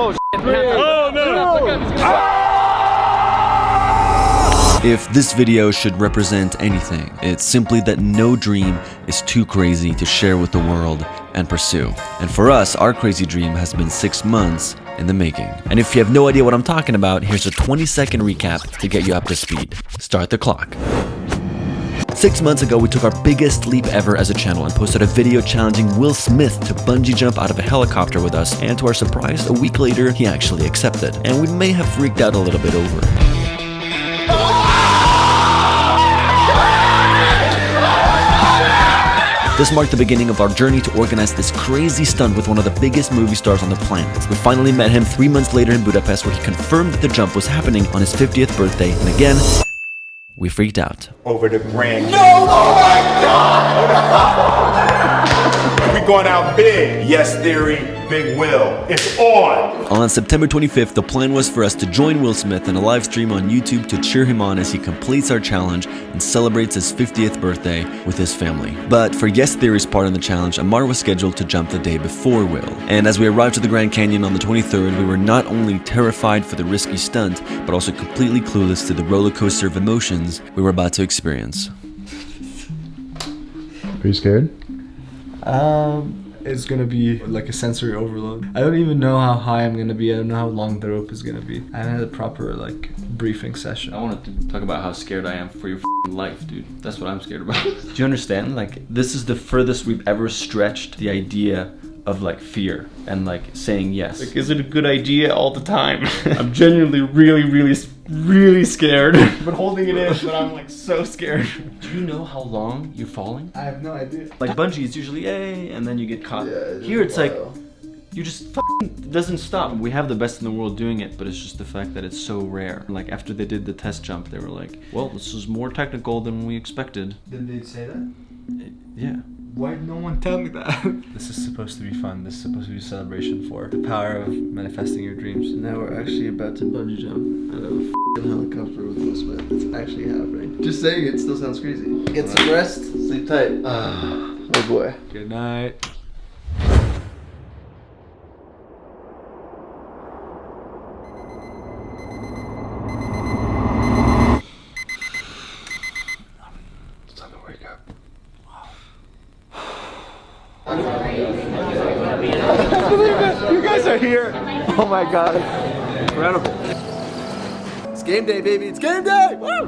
Oh, shit. Oh, no. If this video should represent anything, it's simply that no dream is too crazy to share with the world and pursue. And for us, our crazy dream has been 6 months in the making. And if you have no idea what I'm talking about, here's a 20-second recap to get you up to speed. Start the clock. 6 months ago, we took our biggest leap ever as a channel and posted a video challenging Will Smith to bungee jump out of a helicopter with us, and to our surprise, a week later, he actually accepted. And we may have freaked out a little bit over it. This marked the beginning of our journey to organize this crazy stunt with one of the biggest movie stars on the planet. We finally met him 3 months later in Budapest, where he confirmed that the jump was happening on his 50th birthday, and again, we freaked out. Over the grand. No! Oh my God! We going out big. Yes, Theory, Big Will. It's on! On September 25th, the plan was for us to join Will Smith in a live stream on YouTube to cheer him on as he completes our challenge and celebrates his 50th birthday with his family. But for Yes Theory's part in the challenge, Ammar was scheduled to jump the day before Will. And as we arrived to the Grand Canyon on the 23rd, we were not only terrified for the risky stunt, but also completely clueless to the roller coaster of emotions we were about to experience. Are you scared? It's gonna be like a sensory overload. I don't even know how high I'm gonna be. I don't know how long the rope is gonna be. I haven't had a proper like briefing session. I wanted to talk about how scared I am for your life, dude. That's what I'm scared about. Do you understand? Like, this is the furthest we've ever stretched the idea of like fear and like saying yes. Like, is it a good idea all the time? I'm genuinely really scared. But holding it in, but I'm like so scared. Do you know how long you're falling? I have no idea. Like bungee is usually and then you get caught. Yeah, here it's like you just it doesn't stop. We have the best in the world doing it, but it's just the fact that it's so rare. Like after they did the test jump, they were like, well, this is more technical than we expected. Did they say that? Yeah. Why did no one tell me that? This is supposed to be fun. This is supposed to be a celebration for the power of manifesting your dreams. Now we're actually about to bungee jump out of a f***ing helicopter with Will Smith. It's actually happening. Just saying it still sounds crazy. Get some rest, sleep tight. Oh boy. Good night. You guys are here. Oh my god. Incredible. It's game day, baby. It's game day. Woo!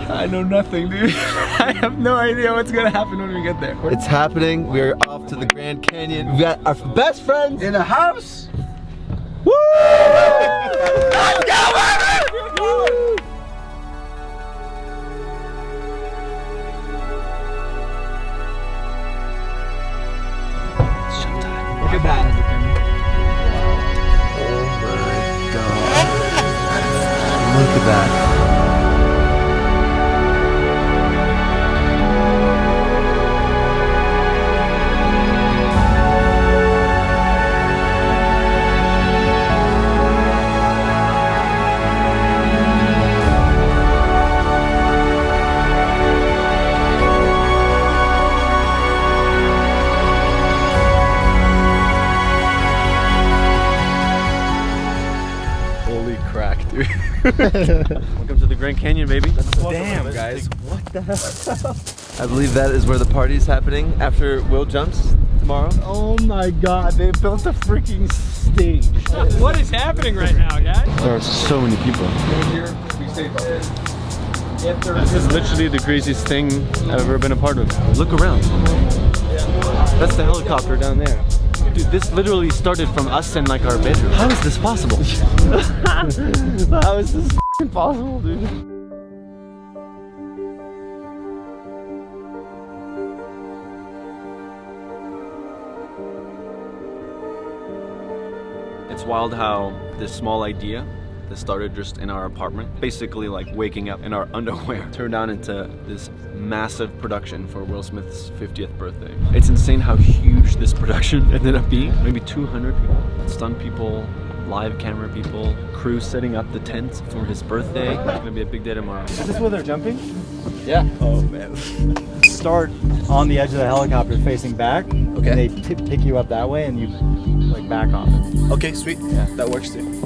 I know nothing, dude. I have no idea what's gonna happen when we get there. It's happening. We're off to the Grand Canyon. We got our best friends in the house. Woo! Let's go, baby! Woo! Look at that. Oh my god. Look at that. Welcome to the Grand Canyon, baby. Damn, guys. What the hell? I believe that is where the party's happening after Will jumps tomorrow. Oh my god, they built a freaking stage. What is happening right now, guys? There are so many people. This is literally the craziest thing I've ever been a part of. Look around. That's the helicopter down there. Dude, this literally started from us in like our bedroom. How is this possible? How is this possible, dude? It's wild how this small idea that started just in our apartment, basically like waking up in our underwear, turned on into this massive production for Will Smith's 50th birthday. It's insane how huge this production ended up being. Maybe 200 people, stunt people, live camera people, crew setting up the tent for his birthday. It's gonna be a big day tomorrow. Is this where they're jumping? Yeah. Oh man. Start on the edge of the helicopter facing back. Okay. And they pick you up that way and you like back off it. Okay, sweet. Yeah. That works too.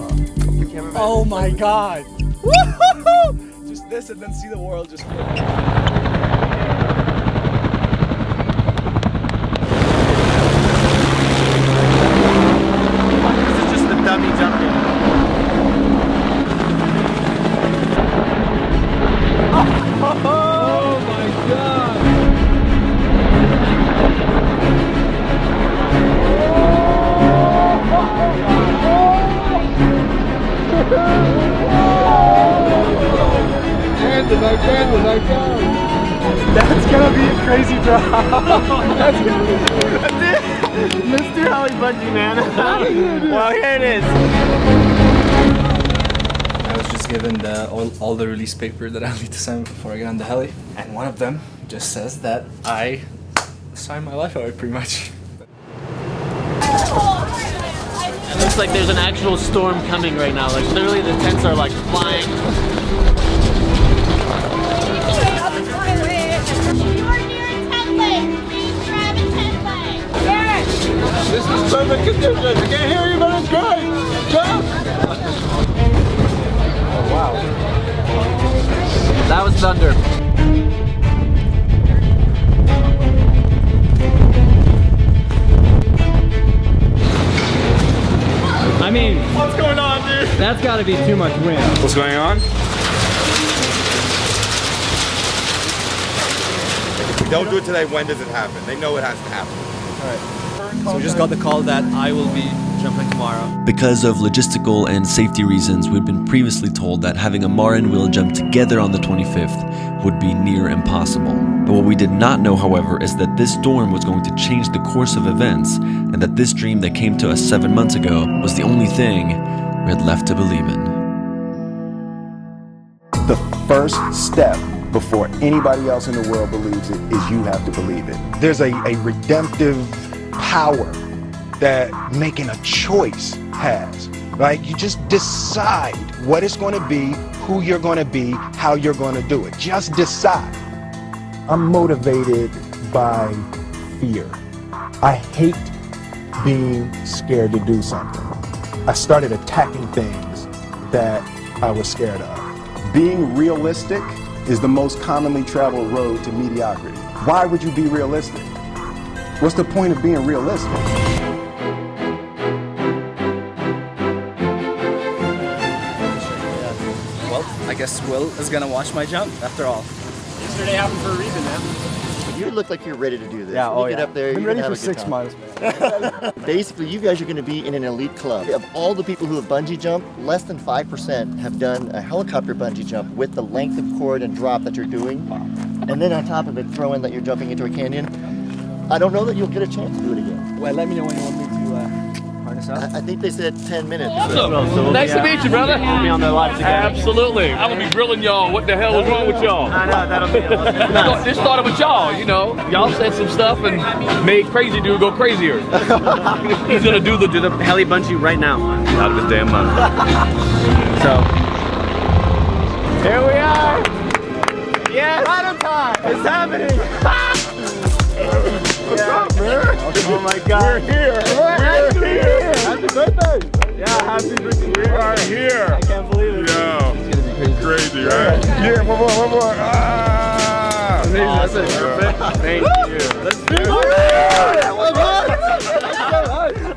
Oh my god! Woohoo! Just this and then see the world just flip. This is just the dummy jumping. Oh my god! That's gonna be a crazy drop. That's gonna be Mr. Heli Bungee, man. Well, here it is. I was just given all the release paper that I need to sign before I get on the heli, and one of them just says that I signed my life away pretty much. It looks like there's an actual storm coming right now. Like literally the tents are like flying. This is perfect conditions. I can't hear you, but it's great. Jump! Oh, wow. That was thunder. I mean, What's going on, dude? that's got to be too much wind. What's going on? If we don't do it today, when does it happen? They know it has to happen. So we just got the call that I will be jumping tomorrow. Because of logistical and safety reasons, we'd been previously told that having Ammar and Will jump together on the 25th would be near impossible. But what we did not know, however, is that this storm was going to change the course of events, and that this dream that came to us 7 months ago was the only thing we had left to believe in. The first step before anybody else in the world believes it is you have to believe it. There's a redemptive power that making a choice has. Like, you just decide what it's going to be, who you're going to be, how you're going to do it. Just decide. I'm motivated by fear. I hate being scared to do something. I started attacking things that I was scared of. Being realistic is the most commonly traveled road to mediocrity. Why would you be realistic? What's the point of being realistic? Well, I guess Will is gonna watch my jump after all. Yesterday happened for a reason, man. You look like you're ready to do this. Yeah, You oh get yeah. up there, Been you're ready gonna for have a good 6 time. months, man. Basically, you guys are going to be in an elite club. Of all the people who have bungee jumped, less than 5% have done a helicopter bungee jump with the length of cord and drop that you're doing. And then on top of it, throw in that you're jumping into a canyon. I don't know that you'll get a chance to do it again. Well, let me know when you want me to harness up. I think they said 10 minutes. Nice to meet you, brother. We'll be on the live together. Absolutely. I'm gonna be grilling y'all. What the hell is wrong with y'all? I know, that'll be awesome. This started with y'all, you know. Y'all said some stuff and made Crazy Dude go crazier. He's gonna do the Heli bungee right now. out of his damn mind. So, here we are. Yes, right on time. It's happening. What's up, man? Oh my God. We're here. We're here. Happy birthday. Yeah, happy birthday. We are here. I can't believe it. Yo. It's gonna be crazy, right? Yeah, one more. Ah! Awesome. Perfect. Thank you. Let's do it.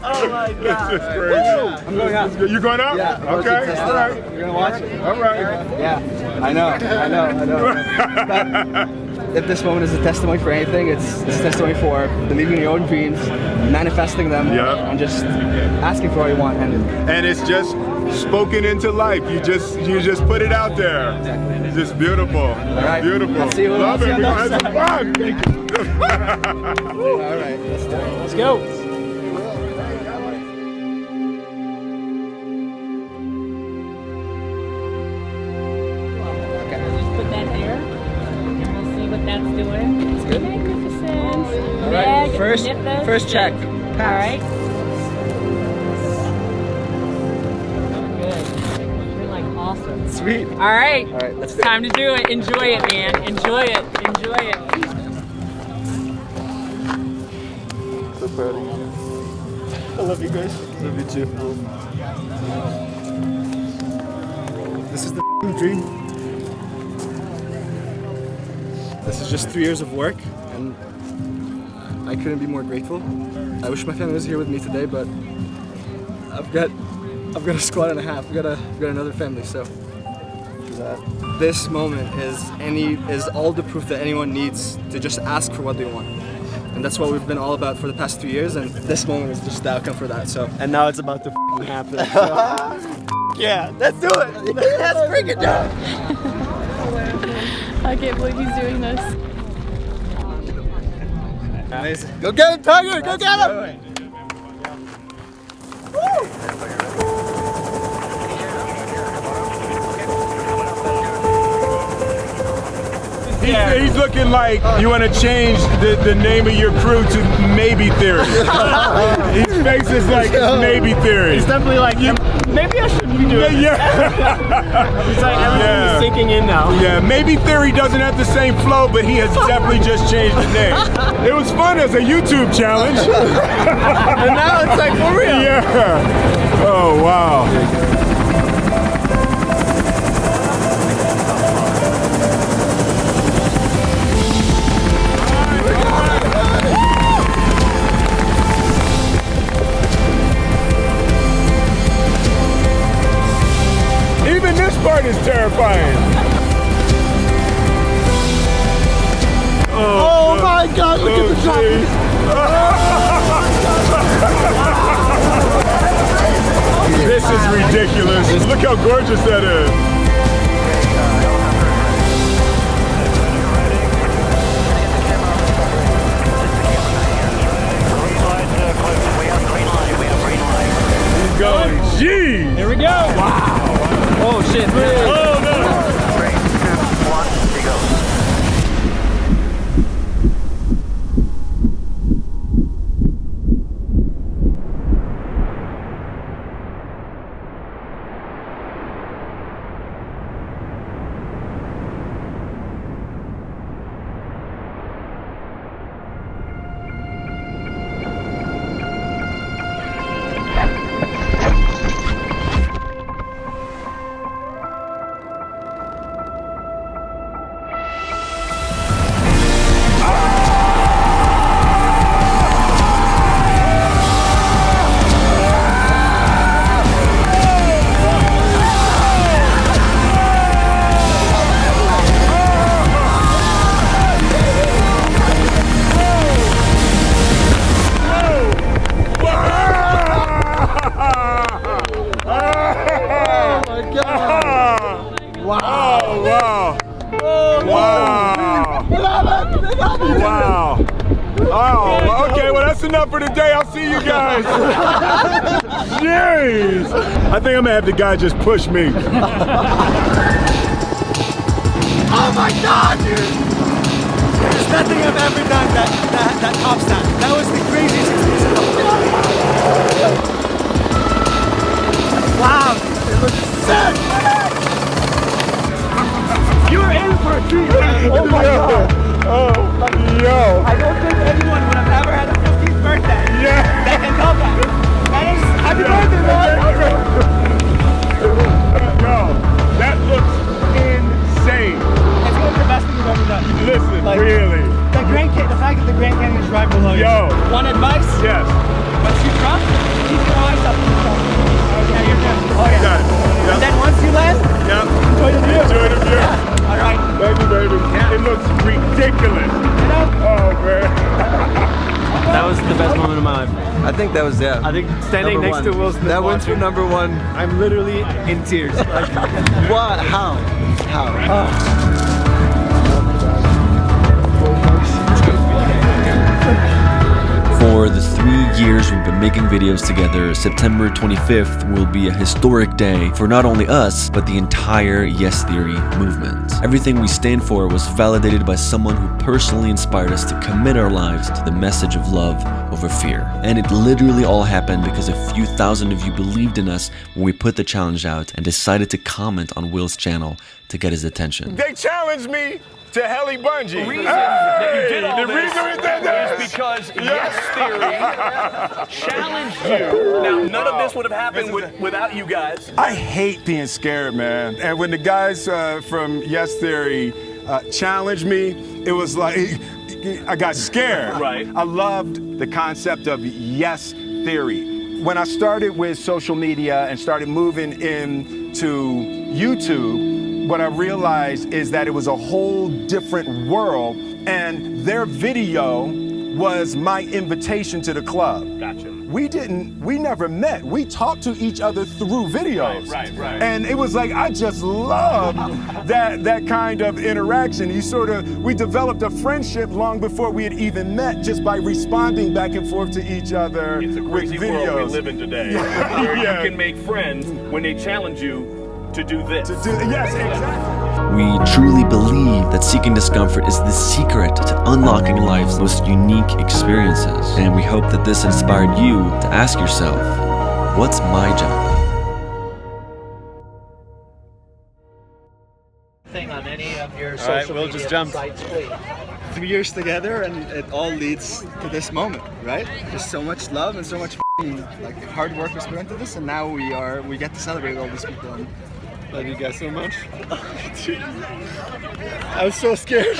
Oh my God. This is crazy. I'm going up. You going up? Yeah. Okay. All right. You're gonna watch it? All right. Yeah. I know. But if this moment is a testimony for anything, it's a testimony for believing in your own dreams, manifesting them, Yeah. and just asking for what you want. And it's just spoken into life. You just put it out there. It's just beautiful. All right. Beautiful. I'll see you. Love it. We're gonna have some fun. All right, let's do it. Let's go. Just put that there, and we'll see what that's doing. It's good. Magnificent. All right, first check. All right. Good. You're like awesome. Sweet. All right. All right, let's do it. Time to do it. Enjoy it, man. Enjoy it. Enjoy it. So proud of you. love you guys. Love you too. This is the dream. This is just 3 years of work, and I couldn't be more grateful. I wish my family was here with me today, but I've got a squad and a half. I've got another family, so this moment is all the proof that anyone needs to just ask for what they want. And that's what we've been all about for the past 2 years, and this moment is just the outcome for that. So, and now it's about to happen. So. Yeah, let's do it. Let's break it down. I can't believe he's doing this. Amazing. Go get him, Tiger! Go get him! He's looking like you want to change the name of your crew to Maybe Theory. His face is like Maybe Theory. It's definitely like, maybe I shouldn't be doing this. Yeah. It's like everything is sinking in now. Yeah, Maybe Theory doesn't have the same flow, but he has definitely just changed the name. It was fun as a YouTube challenge. And now it's like for real. Yeah. Oh, wow. Even this part is terrifying. Oh my God, look at the drop. This is ridiculous. Look how gorgeous that is. He's going, geez. Here we go. Wow. Oh shit. Oh no. Wow. Oh, okay, well that's enough for today. I'll see you guys. Jeez. I think I'm gonna have the guy just push me. Oh my God, dude! There's nothing I've ever done that tops that. That was the craziest experience. Wow, it looks sick! You were in for a treat, man. Oh my God! Oh, yo! I don't think anyone would have ever had a 15th birthday. Yeah! That can top that. That is happy birthday, man! Yo, that looks insane. It's one of the best things we've ever done. Listen, like, really. The fact that the Grand Canyon is right below you. Yo. One advice? Yes. Once you drop, keep your eyes up. Yeah, you're good. Oh yeah. Got it. Yep. And then once you land, enjoy the view. Enjoy the view. Yeah. All right. Thank you, baby. Yeah. It looks ridiculous. You know? Oh, man. That was the best moment of my life. I think that was, yeah. I think standing next to Will Smith. That went for number one. I'm literally in tears. Like, what? How? For the 3 years we've been making videos together, September 25th will be a historic day for not only us, but the entire Yes Theory movement. Everything we stand for was validated by someone who personally inspired us to commit our lives to the message of love over fear. And it literally all happened because a few thousand of you believed in us when we put the challenge out and decided to comment on Will's channel to get his attention. They challenged me to Heli Bungee. The reason that you did all the this reason we did this is because Yes Theory challenged you. Now, none of this would have happened without you guys. I hate being scared, man. And when the guys from Yes Theory challenged me, it was like, I got scared. Right. I loved the concept of Yes Theory. When I started with social media and started moving into YouTube, what I realized is that it was a whole different world, and their video was my invitation to the club. Gotcha. We never met. We talked to each other through videos. Right. And it was like, I just loved that kind of interaction. We developed a friendship long before we had even met, just by responding back and forth to each other It's a with crazy videos. world we live in today, where you can make friends when they challenge you to do this. Yes, exactly. We truly believe that seeking discomfort is the secret to unlocking life's most unique experiences. And we hope that this inspired you to ask yourself, what's my jump? Thing on any of your All right, we'll just jump. sites, please. 3 years together, and it all leads to this moment, right? There's so much love and so much like hard work was put into this, and now we get to celebrate all these people. And love you guys so much. I was so scared.